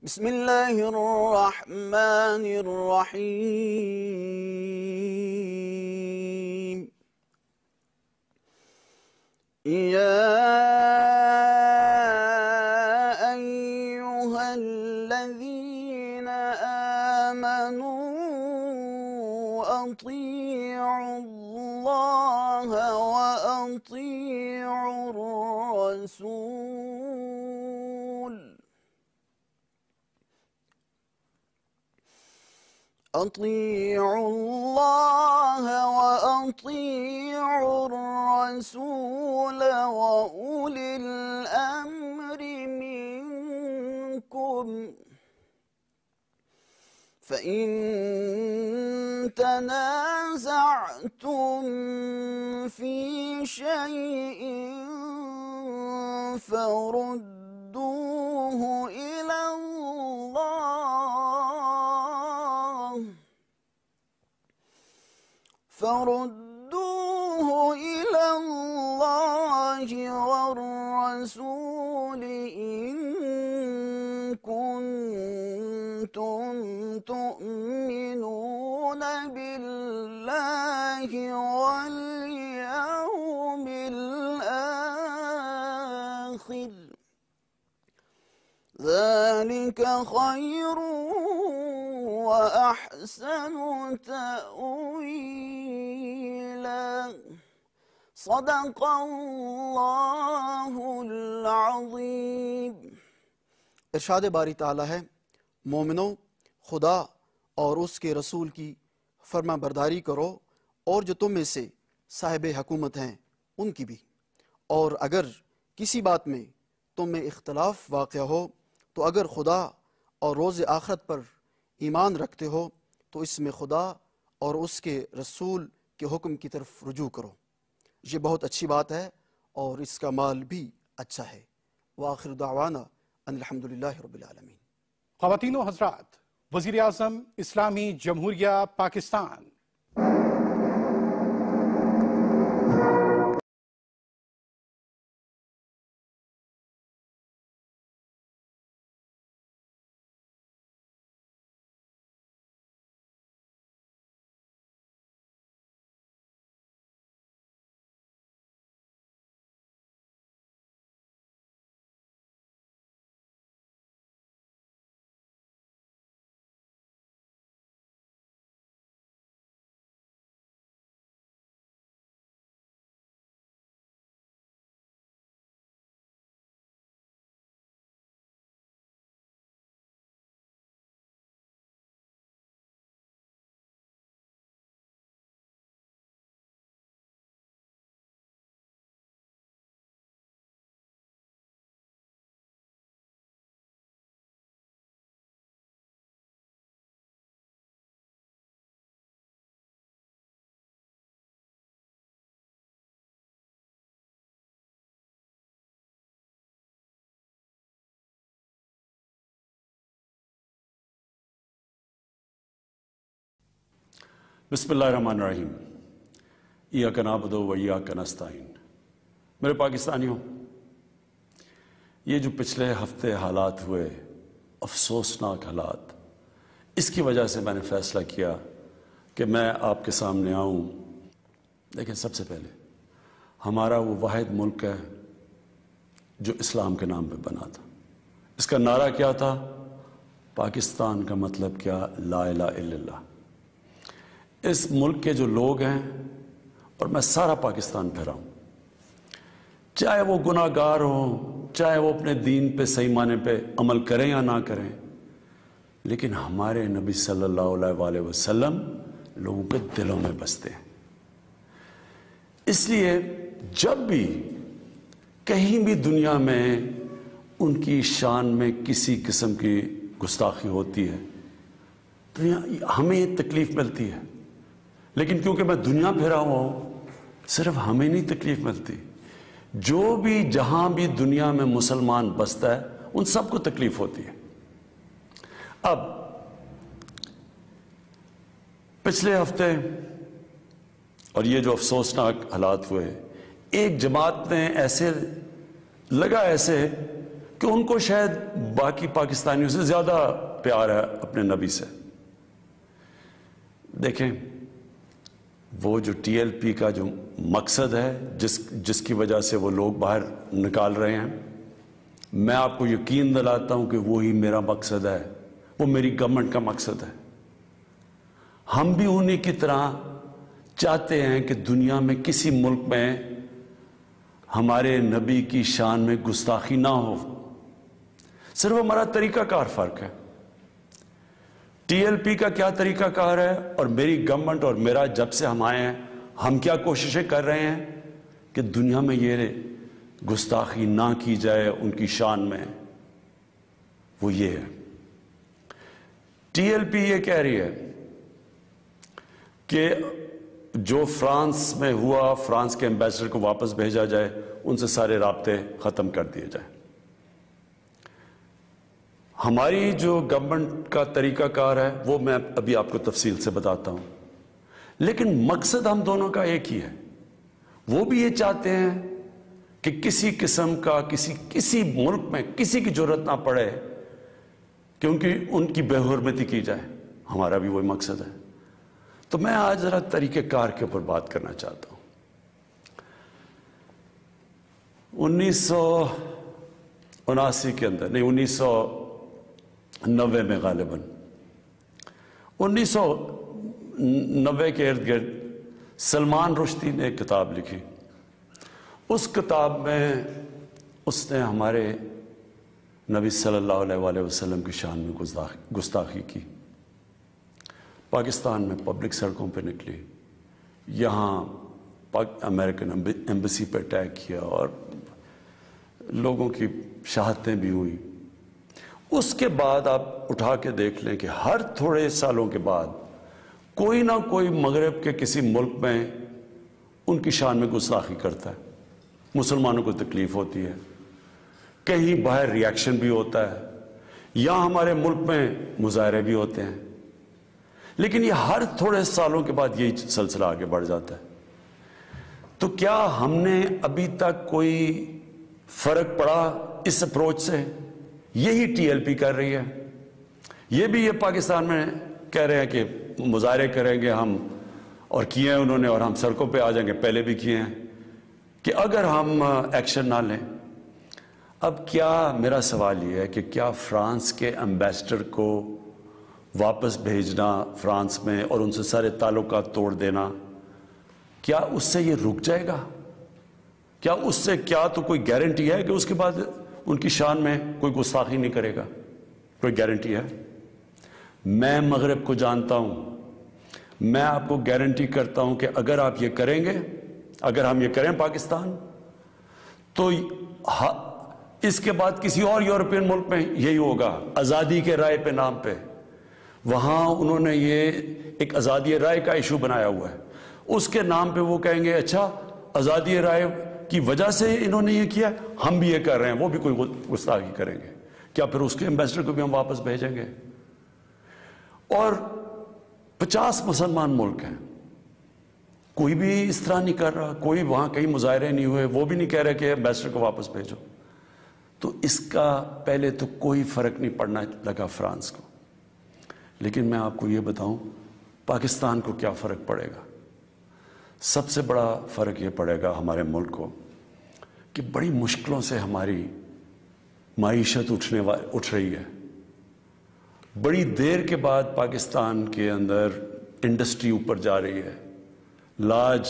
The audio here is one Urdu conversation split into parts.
بسم اللہ الرحمن الرحیم یا ایہا الذین آمنوا اطیعوا اللہ واطیعوا الرسول اطیعوا اللہ واطیعوا الرسول واولی الامر منکم فإن تنازعتم في شيء فردوه إلى الله والرسول إن كنتم تؤمنون بالله واليوم الآخر ذلك خير وأحسن تأويلا صدق اللہ العظیم۔ ارشاد باری تعالیٰ ہے، مومنوں خدا اور اس کے رسول کی فرما برداری کرو اور جو تم میں سے صاحب حکومت ہیں ان کی بھی، اور اگر کسی بات میں تم میں اختلاف واقع ہو تو اگر خدا اور روز آخرت پر ایمان رکھتے ہو تو اس میں خدا اور اس کے رسول کے حکم کی طرف رجوع کرو، یہ بہت اچھی بات ہے اور اس کا مال بھی اچھا ہے۔ وآخر دعوانا ان الحمدللہ رب العالمین۔ خواتین و حضرات، وزیر اعظم اسلامی جمہوریہ پاکستان بسم اللہ الرحمن الرحیم۔ ایاک نعبد و ایاک نستعین۔ میرے پاکستانیوں، یہ جو پچھلے ہفتے حالات ہوئے، افسوسناک حالات، اس کی وجہ سے میں نے فیصلہ کیا کہ میں آپ کے سامنے آؤں۔ دیکھیں، سب سے پہلے ہمارا وہ واحد ملک ہے جو اسلام کے نام پہ بنا تھا۔ اس کا نعرہ کیا تھا؟ پاکستان کا مطلب کیا؟ لا الہ الا اللہ۔ اس ملک کے جو لوگ ہیں، اور میں سارا پاکستان پھیرا ہوں، چاہے وہ گناہ گار ہوں، چاہے وہ اپنے دین پہ صحیح معنی پہ عمل کریں یا نہ کریں، لیکن ہمارے نبی صلی اللہ علیہ وسلم لوگوں کے دلوں میں بستے ہیں۔ اس لیے جب بھی کہیں بھی دنیا میں ان کی شان میں کسی قسم کی گستاخی ہوتی ہے تو ہمیں تکلیف ملتی ہے، لیکن کیونکہ میں دنیا پھیرا ہوا ہوں، صرف ہمیں نہیں تکلیف ملتی، جو بھی جہاں بھی دنیا میں مسلمان بستا ہے ان سب کو تکلیف ہوتی ہے۔ اب پچھلے ہفتے اور یہ جو افسوسناک حالات ہوئے، ایک جماعت نے ایسے کہ ان کو شاید باقی پاکستانیوں سے زیادہ پیار ہے اپنے نبی سے. دیکھیں وہ جو ٹی ایل پی کا جو مقصد ہے جس کی وجہ سے وہ لوگ باہر نکال رہے ہیں، میں آپ کو یقین دلاتا ہوں کہ وہی میرا مقصد ہے، وہ میری گورنمنٹ کا مقصد ہے. ہم بھی انہی کی طرح چاہتے ہیں کہ دنیا میں کسی ملک میں ہمارے نبی کی شان میں گستاخی نہ ہو. صرف ہمارا طریقہ کار فرق ہے. ٹی ایل پی کا کیا طریقہ کار ہے اور میری گورنمنٹ اور میرا جب سے ہم آئے ہیں ہم کیا کوششیں کر رہے ہیں کہ دنیا میں یہ گستاخی نہ کی جائے ان کی شان میں، وہ یہ ہے. ٹی ایل پی یہ کہہ رہی ہے کہ جو فرانس میں ہوا، فرانس کے ایمبیسڈر کو واپس بھیجا جائے، ان سے سارے رابطے ختم کر دیے جائیں. ہماری جو گورنمنٹ کا طریقہ کار ہے وہ میں ابھی آپ کو تفصیل سے بتاتا ہوں، لیکن مقصد ہم دونوں کا ایک ہی ہے. وہ بھی یہ چاہتے ہیں کہ کسی قسم کا کسی ملک میں کسی کی ضرورت نہ پڑے کہ ان کی بے حرمتی کی جائے. ہمارا بھی وہی مقصد ہے. تو میں آج ذرا طریقہ کار کے اوپر بات کرنا چاہتا ہوں. 1979 کے اندر، نہیں 1990 میں غالباً 1990 کے ارد گرد سلمان رشدی نے ایک کتاب لکھی. اس کتاب میں اس نے ہمارے نبی صلی اللہ علیہ وسلم کی شان میں گستاخی کی. پاکستان میں پبلک سڑکوں پہ نکلی، یہاں امریکن ایمبیسی پہ اٹیک کیا اور لوگوں کی شہادتیں بھی ہوئی. اس کے بعد آپ اٹھا کے دیکھ لیں کہ ہر تھوڑے سالوں کے بعد کوئی نہ کوئی مغرب کے کسی ملک میں ان کی شان میں گستاخی کرتا ہے. مسلمانوں کو تکلیف ہوتی ہے، کہیں باہر ریاکشن بھی ہوتا ہے، یا ہمارے ملک میں مظاہرے بھی ہوتے ہیں، لیکن یہ ہر تھوڑے سالوں کے بعد یہی سلسلہ آگے بڑھ جاتا ہے. تو کیا ہم نے ابھی تک کوئی فرق پڑا اس اپروچ سے؟ یہی ٹی ایل پی کر رہی ہے. یہ بھی یہ پاکستان میں کہہ رہے ہیں کہ مظاہرے کریں گے ہم، اور کیے ہیں انہوں نے، اور ہم سڑکوں پہ آ جائیں گے، پہلے بھی کیے ہیں، کہ اگر ہم ایکشن نہ لیں. اب کیا میرا سوال یہ ہے کہ کیا فرانس کے ایمبیسڈر کو واپس بھیجنا فرانس میں اور ان سے سارے تعلقات توڑ دینا، کیا اس سے یہ رک جائے گا؟ کیا اس سے تو کوئی گارنٹی ہے کہ اس کے بعد ان کی شان میں کوئی گستاخی نہیں کرے گا؟ کوئی گارنٹی ہے؟ میں مغرب کو جانتا ہوں. میں آپ کو گارنٹی کرتا ہوں کہ اگر آپ یہ کریں گے، اگر ہم یہ کریں پاکستان، تو اس کے بعد کسی اور یورپین ملک میں یہی ہوگا. آزادی کے رائے پہ نام پہ وہاں انہوں نے یہ ایک آزادی رائے کا ایشو بنایا ہوا ہے. اس کے نام پہ وہ کہیں گے اچھا آزادی رائے کی وجہ سے انہوں نے یہ کیا، ہم بھی یہ کر رہے ہیں، وہ بھی کوئی گستاخی کریں گے. کیا پھر اس کے ایمبیسڈر کو بھی ہم واپس بھیجیں گے؟ اور 50 مسلمان ملک ہیں، کوئی بھی اس طرح نہیں کر رہا، کوئی وہاں کہیں مظاہرے نہیں ہوئے، وہ بھی نہیں کہہ رہے کہ ایمبیسڈر کو واپس بھیجو. تو اس کا پہلے تو کوئی فرق نہیں پڑنا لگا فرانس کو. لیکن میں آپ کو یہ بتاؤں پاکستان کو کیا فرق پڑے گا. سب سے بڑا فرق یہ پڑے گا ہمارے ملک کو کہ بڑی مشکلوں سے ہماری معیشت اٹھ رہی ہے. بڑی دیر کے بعد پاکستان کے اندر انڈسٹری اوپر جا رہی ہے، لارج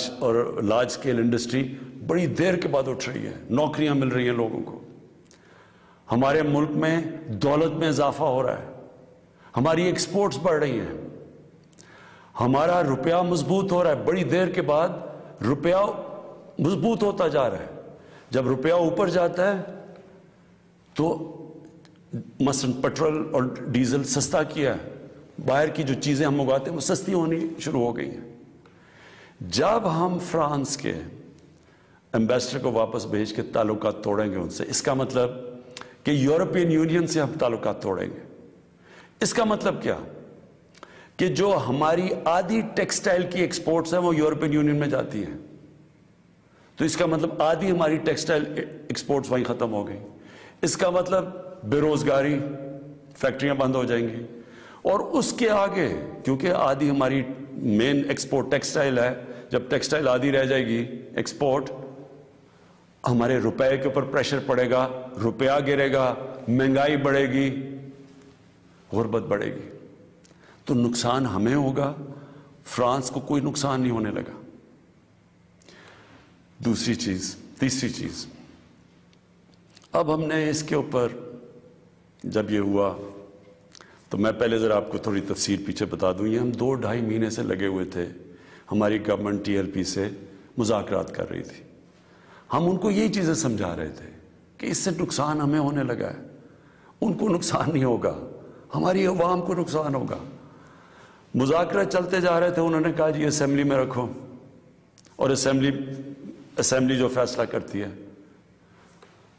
اسکیل انڈسٹری بڑی دیر کے بعد اٹھ رہی ہے، نوکریاں مل رہی ہیں لوگوں کو. ہمارے ملک میں دولت میں اضافہ ہو رہا ہے، ہماری ایکسپورٹس بڑھ رہی ہیں، ہمارا روپیہ مضبوط ہو رہا ہے. بڑی دیر کے بعد روپیہ مضبوط ہوتا جا رہا ہے. جب روپیہ اوپر جاتا ہے تو مثلا پیٹرول اور ڈیزل سستا کیا ہے، باہر کی جو چیزیں ہم اگاتے ہیں وہ سستی ہونی شروع ہو گئی ہیں. جب ہم فرانس کے ایمبیسڈر کو واپس بھیج کے تعلقات توڑیں گے ان سے، اس کا مطلب کہ یورپین یونین سے ہم تعلقات توڑیں گے. اس کا مطلب کیا کہ جو ہماری آدھی ٹیکسٹائل کی ایکسپورٹس ہیں وہ یورپین یونین میں جاتی ہیں، تو اس کا مطلب آدھی ہماری ٹیکسٹائل ایکسپورٹس وہیں ختم ہو گئی. اس کا مطلب بے روزگاری، فیکٹریاں بند ہو جائیں گی. اور اس کے آگے کیونکہ آدھی ہماری مین ایکسپورٹ ٹیکسٹائل ہے، جب ٹیکسٹائل آدھی رہ جائے گی ایکسپورٹ، ہمارے روپے کے اوپر پریشر پڑے گا، روپیہ گرے گا، مہنگائی بڑھے گی، غربت بڑھے گی. تو نقصان ہمیں ہوگا، فرانس کو کوئی نقصان نہیں ہونے لگا. تیسری چیز اب ہم نے اس کے اوپر جب یہ ہوا تو میں پہلے ذرا آپ کو تھوڑی تفصیل پیچھے بتا دوں. یہ ہم 2-2.5 مہینے سے لگے ہوئے تھے، ہماری گورنمنٹ TLP سے مذاکرات کر رہی تھی. ہم ان کو یہی چیزیں سمجھا رہے تھے کہ اس سے نقصان ہمیں ہونے لگا ہے، ان کو نقصان نہیں ہوگا، ہماری عوام کو نقصان ہوگا. مذاکرات چلتے جا رہے تھے، انہوں نے کہا جی اسمبلی میں رکھو، اور اسمبلی جو فیصلہ کرتی ہے.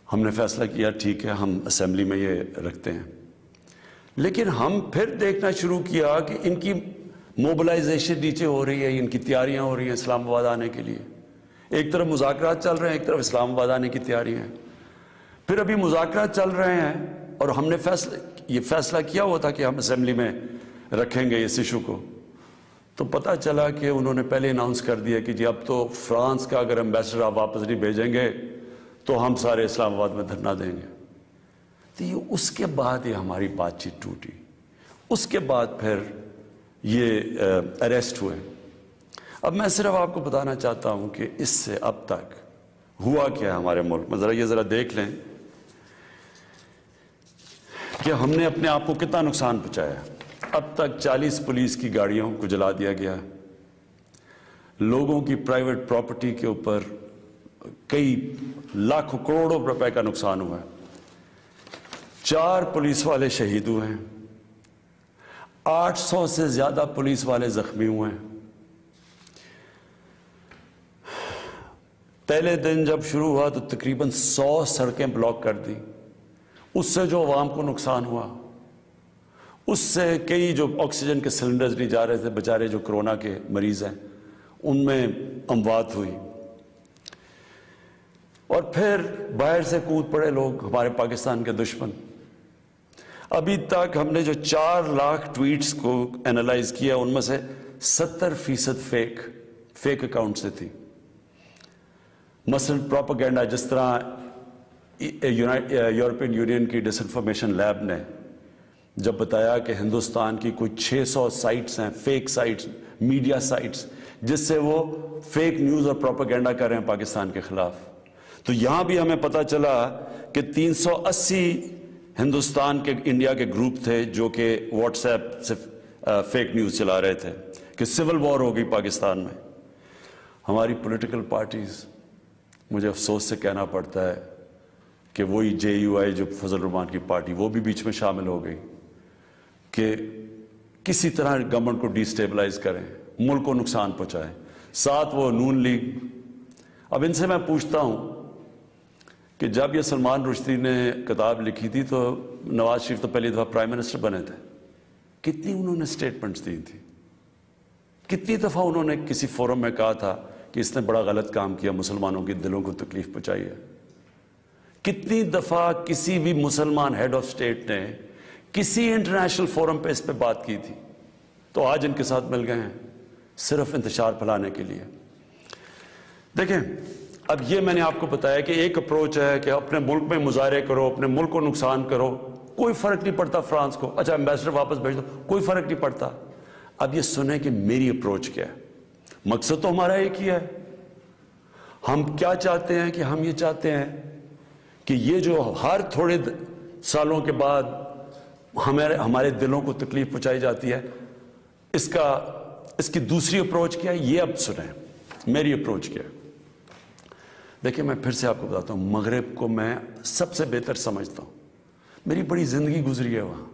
ہم نے فیصلہ کیا ٹھیک ہے ہم اسمبلی میں یہ رکھتے ہیں. لیکن ہم پھر دیکھنا شروع کیا کہ ان کی موبلائزیشن نیچے ہو رہی ہے، ان کی تیاریاں ہو رہی ہیں اسلام آباد آنے کے لیے. ایک طرف مذاکرات چل رہے ہیں، ایک طرف اسلام آباد آنے کی تیاریاں ہیں. پھر ابھی مذاکرات چل رہے ہیں اور ہم نے یہ فیصلہ کیا ہوا تھا کہ ہم اسمبلی میں رکھیں گے اس ایشو کو. تو پتہ چلا کہ انہوں نے پہلے اناؤنس کر دیا کہ جی اب تو فرانس کا اگر ایمبیسڈر آپ واپس نہیں بھیجیں گے تو ہم سارے اسلام آباد میں دھرنا دیں گے. تو یہ اس کے بعد یہ ہماری بات چیت ٹوٹی. اس کے بعد پھر یہ اریسٹ ہوئے. اب میں صرف آپ کو بتانا چاہتا ہوں کہ اس سے اب تک ہوا کیا ہے ہمارے ملک میں. ذرا دیکھ لیں کہ ہم نے اپنے آپ کو کتنا نقصان پہنچایا. اب تک 40 پولیس کی گاڑیوں کو جلا دیا گیا، لوگوں کی پرائیویٹ پراپرٹی کے اوپر کئی لاکھوں کروڑوں روپے کا نقصان ہوا ہے. 4 پولیس والے شہید ہوئے ہیں، 800 سے زیادہ پولیس والے زخمی ہوئے ہیں. پہلے دن جب شروع ہوا تو تقریباً 100 سڑکیں بلاک کر دی. اس سے جو عوام کو نقصان ہوا، اس سے کئی جو آکسیجن کے سلنڈرز نہیں جا رہے تھے، بیچارے جو کرونا کے مریض ہیں، ان میں اموات ہوئی. اور پھر باہر سے کود پڑے لوگ، ہمارے پاکستان کے دشمن. ابھی تک ہم نے جو 4 لاکھ ٹویٹس کو اینالائز کیا، ان میں سے 70% فیک اکاؤنٹ سے تھی. مثلا پروپیگنڈا، جس طرح یورپین یونین کی ڈس انفارمیشن لیب نے جب بتایا کہ ہندوستان کی کوئی 600 سائٹس ہیں، فیک سائٹس، میڈیا سائٹس، جس سے وہ فیک نیوز اور پروپیگنڈا کر رہے ہیں پاکستان کے خلاف. تو یہاں بھی ہمیں پتہ چلا کہ 380 ہندوستان کے انڈیا کے گروپ تھے جو کہ واٹس ایپ سے فیک نیوز چلا رہے تھے کہ سول وار ہو گئی پاکستان میں. ہماری پولیٹیکل پارٹیز، مجھے افسوس سے کہنا پڑتا ہے کہ وہی JUI جو فضل الرحمان کی پارٹی، وہ بھی بیچ میں شامل ہو گئی کہ کسی طرح گورنمنٹ کو ڈی سٹیبلائز کریں، ملک کو نقصان پہنچائیں. ساتھ وہ نون لیگ. اب ان سے میں پوچھتا ہوں کہ جب یہ سلمان رشدی نے کتاب لکھی تھی تو نواز شریف تو پہلی دفعہ پرائم منسٹر بنے تھے. کتنی انہوں نے سٹیٹمنٹس دی تھی، کتنی دفعہ انہوں نے کسی فورم میں کہا تھا کہ اس نے بڑا غلط کام کیا، مسلمانوں کے دلوں کو تکلیف پہنچائی ہے. کتنی دفعہ کسی بھی مسلمان ہیڈ آف سٹیٹ نے کسی انٹرنیشنل فورم پہ اس پہ بات کی تھی. تو آج ان کے ساتھ مل گئے ہیں صرف انتشار پھیلانے کے لیے. دیکھیں اب یہ میں نے آپ کو بتایا کہ ایک اپروچ ہے کہ اپنے ملک میں مظاہرے کرو، اپنے ملک کو نقصان کرو، کوئی فرق نہیں پڑتا فرانس کو. اچھا ایمبیسڈر واپس بھیج دو، کوئی فرق نہیں پڑتا. اب یہ سنیں کہ میری اپروچ کیا ہے. مقصد تو ہمارا ایک ہی ہے. ہم کیا چاہتے ہیں کہ ہم یہ چاہتے ہیں کہ یہ جو ہر تھوڑے سالوں کے بعد ہمارے دلوں کو تکلیف پہنچائی جاتی ہے، اس کی دوسری اپروچ کیا ہے، یہ اب سنیں میری اپروچ کیا ہے. دیکھیں میں پھر سے آپ کو بتاتا ہوں، مغرب کو میں سب سے بہتر سمجھتا ہوں. میری بڑی زندگی گزری ہے وہاں،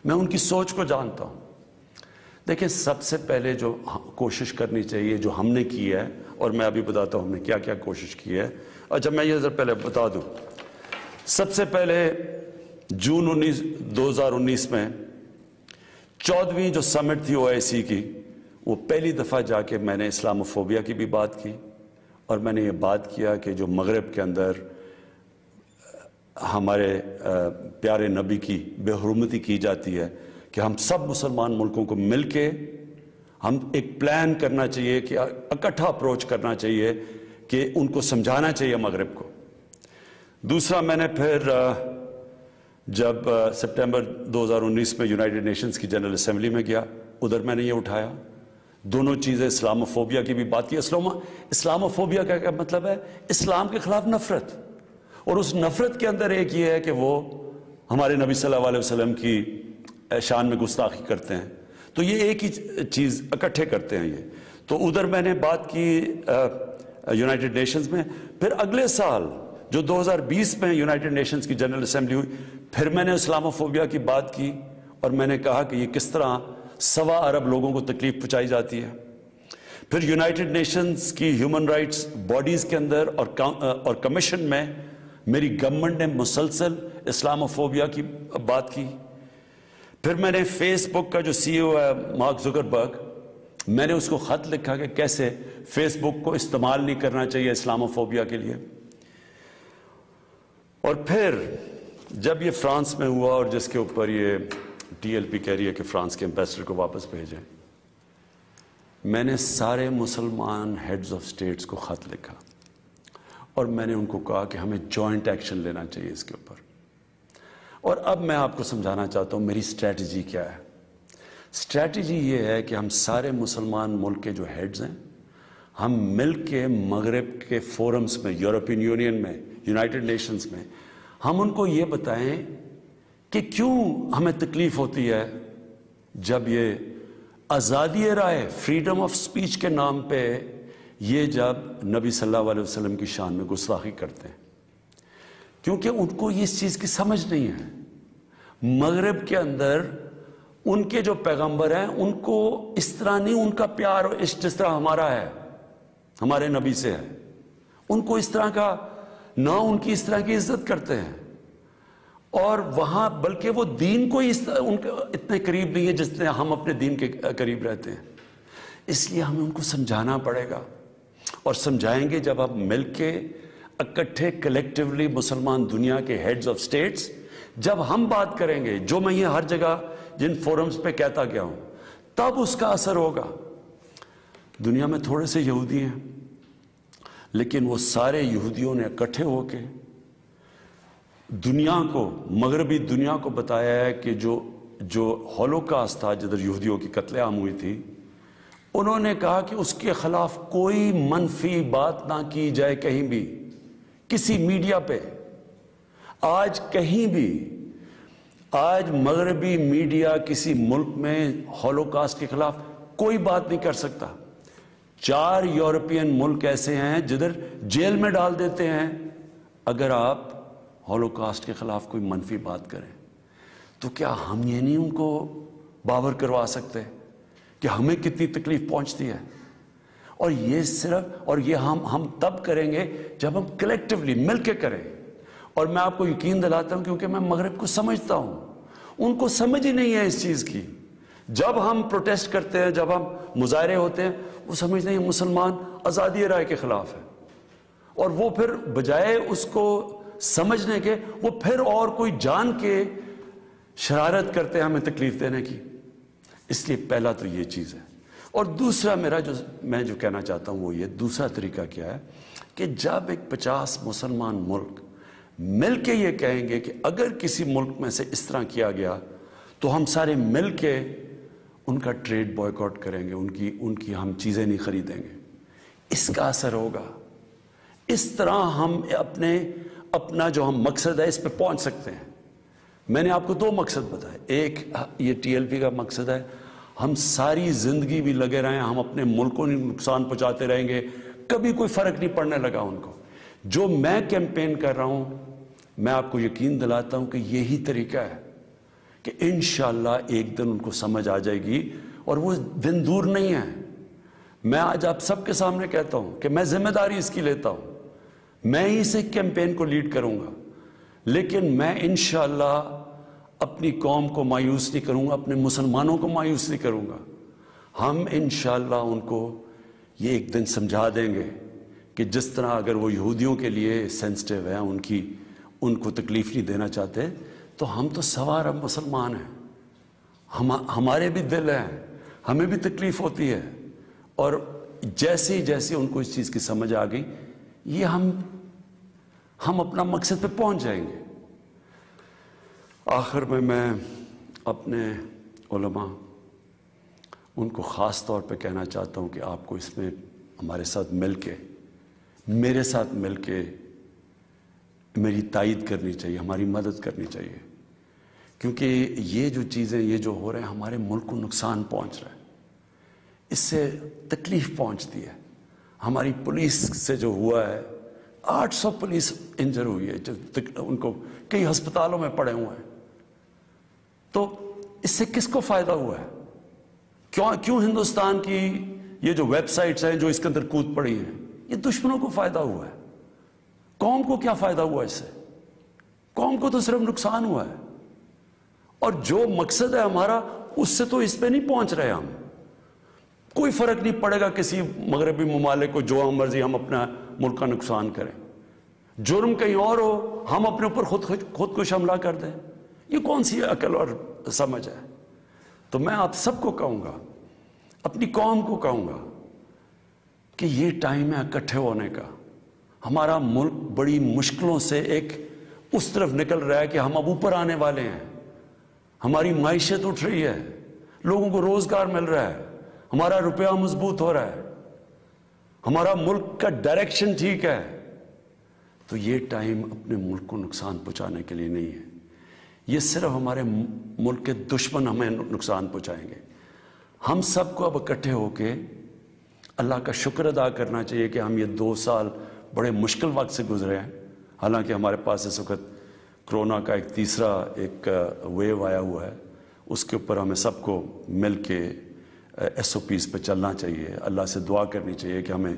میں ان کی سوچ کو جانتا ہوں. دیکھیں سب سے پہلے جو کوشش کرنی چاہیے، جو ہم نے کی ہے، اور میں ابھی بتاتا ہوں ہم نے کیا کیا کوشش کی ہے. اچھا میں یہ پہلے بتا دوں، سب سے پہلے جون 2019 میں 14ویں جو سمٹ تھی OIC کی، وہ پہلی دفعہ جا کے میں نے اسلاموفوبیا کی بھی بات کی، اور میں نے یہ بات کیا کہ جو مغرب کے اندر ہمارے پیارے نبی کی بے حرمتی کی جاتی ہے کہ ہم سب مسلمان ملکوں کو مل کے ہم ایک پلان کرنا چاہیے کہ اکٹھا اپروچ کرنا چاہیے کہ ان کو سمجھانا چاہیے مغرب کو. دوسرا میں نے پھر جب سپٹمبر 2019 میں یونائٹڈ نیشنز کی جنرل اسمبلی میں گیا, ادھر میں نے یہ اٹھایا دونوں چیزیں, اسلاموفوبیا کی بھی بات کی. اسلاموفوبیا کا کیا مطلب ہے؟ اسلام کے خلاف نفرت, اور اس نفرت کے اندر ایک یہ ہے کہ وہ ہمارے نبی صلی اللہ علیہ وسلم کی شان میں گستاخی کرتے ہیں. تو یہ ایک ہی چیز اکٹھے کرتے ہیں یہ. تو ادھر میں نے بات کی یونائٹڈ نیشنز میں. پھر اگلے سال جو 2020 میں یونائٹڈ نیشنز کی جنرل اسمبلی ہوئی, پھر میں نے اسلاموفوبیا کی بات کی اور میں نے کہا کہ یہ کس طرح 1.25 ارب لوگوں کو تکلیف پہنچائی جاتی ہے. پھر یونائٹڈ نیشنز کی ہیومن رائٹس باڈیز کے اندر اور کمیشن میں میری گورنمنٹ نے مسلسل اسلاموفوبیا کی بات کی. پھر میں نے فیس بک کا جو سی او ہے مارک زکربرگ, میں نے اس کو خط لکھا کہ کیسے فیس بک کو استعمال نہیں کرنا چاہیے اسلاموفوبیا کے لیے. اور پھر جب یہ فرانس میں ہوا اور جس کے اوپر یہ ٹی ایل پی کہہ رہی ہے کہ فرانس کے امبیسڈر کو واپس بھیجیں, میں نے سارے مسلمان ہیڈز آف سٹیٹس کو خط لکھا اور میں نے ان کو کہا کہ ہمیں جوائنٹ ایکشن لینا چاہیے اس کے اوپر. اور اب میں آپ کو سمجھانا چاہتا ہوں میری اسٹریٹجی کیا ہے. اسٹریٹجی یہ ہے کہ ہم سارے مسلمان ملک کے جو ہیڈز ہیں, ہم مل کے مغرب کے فورمز میں, یورپین یونین میں, یونائٹڈ نیشنز میں, ہم ان کو یہ بتائیں کہ کیوں ہمیں تکلیف ہوتی ہے جب یہ آزادی رائے, فریڈم آف سپیچ کے نام پہ یہ جب نبی صلی اللہ علیہ وسلم کی شان میں گستاخی کرتے ہیں. کیونکہ ان کو اس چیز کی سمجھ نہیں ہے. مغرب کے اندر ان کے جو پیغمبر ہیں ان کو اس طرح نہیں, ان کا پیار اور عشق جس طرح ہمارا ہے, ہمارے نبی سے ہے, ان کو اس طرح کا نہ, ان کی اس طرح کی عزت کرتے ہیں. اور وہاں بلکہ وہ دین کو ان کے اتنے قریب نہیں ہے جس طرح ہم اپنے دین کے قریب رہتے ہیں. اس لیے ہمیں ان کو سمجھانا پڑے گا, اور سمجھائیں گے جب ہم مل کے اکٹھے کلیکٹیولی مسلمان دنیا کے ہیڈز آف سٹیٹس جب ہم بات کریں گے, جو میں یہ ہر جگہ جن فورمز پہ کہتا گیا ہوں, تب اس کا اثر ہوگا. دنیا میں تھوڑے سے یہودی ہیں, لیکن وہ سارے یہودیوں نے اکٹھے ہو کے دنیا کو, مغربی دنیا کو بتایا ہے کہ جو ہولوکاسٹ تھا جدھر یہودیوں کی قتل عام ہوئی تھی, انہوں نے کہا کہ اس کے خلاف کوئی منفی بات نہ کی جائے کہیں بھی, کسی میڈیا پہ. آج کہیں بھی, آج مغربی میڈیا کسی ملک میں ہولوکاسٹ کے خلاف کوئی بات نہیں کر سکتا. 4 یورپین ملک ایسے ہیں جدھر جیل میں ڈال دیتے ہیں اگر آپ ہولوکاسٹ کے خلاف کوئی منفی بات کریں. تو کیا ہم یہ نہیں ان کو باور کروا سکتے کہ ہمیں کتنی تکلیف پہنچتی ہے؟ اور یہ صرف, اور یہ ہم تب کریں گے جب ہم کلیکٹیولی مل کے کریں. اور میں آپ کو یقین دلاتا ہوں کیونکہ میں مغرب کو سمجھتا ہوں, ان کو سمجھ ہی نہیں ہے اس چیز کی. جب ہم پروٹیسٹ کرتے ہیں, جب ہم مظاہرے ہوتے ہیں, وہ سمجھتے ہیں مسلمان آزادی رائے کے خلاف ہے, اور وہ پھر بجائے اس کو سمجھنے کے وہ پھر اور کوئی جان کے شرارت کرتے ہیں ہمیں تکلیف دینے کی. اس لیے پہلا تو یہ چیز ہے. اور دوسرا میرا میں جو کہنا چاہتا ہوں وہ یہ, دوسرا طریقہ کیا ہے کہ جب ایک 50 مسلمان ملک مل کے یہ کہیں گے کہ اگر کسی ملک میں سے اس طرح کیا گیا تو ہم سارے مل کے ان کا ٹریڈ بوائیکاٹ کریں گے, ان کی ہم چیزیں نہیں خریدیں گے, اس کا اثر ہوگا. اس طرح ہم اپنا جو ہم مقصد ہے اس پہ پہنچ سکتے ہیں. میں نے آپ کو 2 مقصد بتائے. ایک یہ ٹی ایل پی کا مقصد ہے, ہم ساری زندگی بھی لگے رہیں, ہم اپنے ملک کو نقصان پہنچاتے رہیں گے, کبھی کوئی فرق نہیں پڑنے لگا ان کو. جو میں کیمپین کر رہا ہوں, میں آپ کو یقین دلاتا ہوں کہ یہی طریقہ ہے کہ انشاءاللہ ایک دن ان کو سمجھ آ جائے گی, اور وہ دن دور نہیں ہے. میں آج آپ سب کے سامنے کہتا ہوں کہ میں ذمہ داری اس کی لیتا ہوں, میں ہی سے کیمپین کو لیڈ کروں گا, لیکن میں انشاءاللہ اپنی قوم کو مایوس نہیں کروں گا, اپنے مسلمانوں کو مایوس نہیں کروں گا. ہم انشاءاللہ ان کو یہ ایک دن سمجھا دیں گے کہ جس طرح اگر وہ یہودیوں کے لیے سینسٹیو ہیں, ان کو تکلیف نہیں دینا چاہتے، تو ہم تو 1.25 ارب مسلمان ہیں، ہمارے بھی دل ہیں، ہمیں بھی تکلیف ہوتی ہے، اور جیسے جیسے ان کو اس چیز کی سمجھ آ گئی، یہ ہم اپنا مقصد پہ پہنچ جائیں گے۔ آخر میں اپنے علماء ان کو خاص طور پہ کہنا چاہتا ہوں کہ آپ کو اس میں ہمارے ساتھ مل کے، میرے ساتھ مل کے میری تائید کرنی چاہیے، ہماری مدد کرنی چاہیے، کیونکہ یہ جو چیزیں یہ جو ہو رہے ہیں ہمارے ملک کو نقصان پہنچ رہا ہے، اس سے تکلیف پہنچتی ہے۔ ہماری پولیس سے جو ہوا ہے، 800 پولیس انجر ہوئی ہے، جو ان کو کئی ہسپتالوں میں پڑے ہوئے ہیں، تو اس سے کس کو فائدہ ہوا ہے؟ کیوں ہندوستان کی یہ جو ویب سائٹس ہیں جو اس کے اندر کود پڑی ہیں، یہ دشمنوں کو فائدہ ہوا ہے؟ قوم کو کیا فائدہ ہوا اس سے؟ قوم کو تو صرف نقصان ہوا ہے، اور جو مقصد ہے ہمارا اس سے تو اس پہ نہیں پہنچ رہے ہم۔ کوئی فرق نہیں پڑے گا کسی مغربی ممالک کو جو مرضی ہم اپنا ملک کا نقصان کریں، جرم کہیں اور ہو ہم اپنے اوپر خودکش حملہ کر دیں، یہ کون سی عقل اور سمجھ ہے؟ تو میں آپ سب کو کہوں گا، اپنی قوم کو کہوں گا کہ یہ ٹائم ہے اکٹھے ہونے کا۔ ہمارا ملک بڑی مشکلوں سے ایک اس طرف نکل رہا ہے کہ ہم اب اوپر آنے والے ہیں، ہماری معیشت اٹھ رہی ہے، لوگوں کو روزگار مل رہا ہے، ہمارا روپیہ مضبوط ہو رہا ہے، ہمارا ملک کا ڈائریکشن ٹھیک ہے۔ تو یہ ٹائم اپنے ملک کو نقصان پہنچانے کے لیے نہیں ہے، یہ صرف ہمارے ملک کے دشمن ہمیں نقصان پہنچائیں گے۔ ہم سب کو اب اکٹھے ہو کے اللہ کا شکر ادا کرنا چاہیے کہ ہم یہ 2 سال بڑے مشکل وقت سے گزرے ہیں، حالانکہ ہمارے پاس اس وقت کرونا کا ایک تیسرا ویو آیا ہوا ہے، اس کے اوپر ہمیں سب کو مل کے SOPs پہ چلنا چاہیے، اللہ سے دعا کرنی چاہیے کہ ہمیں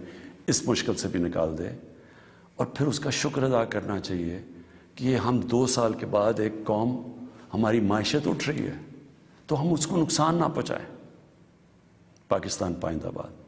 اس مشکل سے بھی نکال دے، اور پھر اس کا شکر ادا کرنا چاہیے کہ ہم 2 سال کے بعد ایک قوم، ہماری معیشت اٹھ رہی ہے، تو ہم اس کو نقصان نہ پہنچائیں۔ پاکستان پائندہ باد۔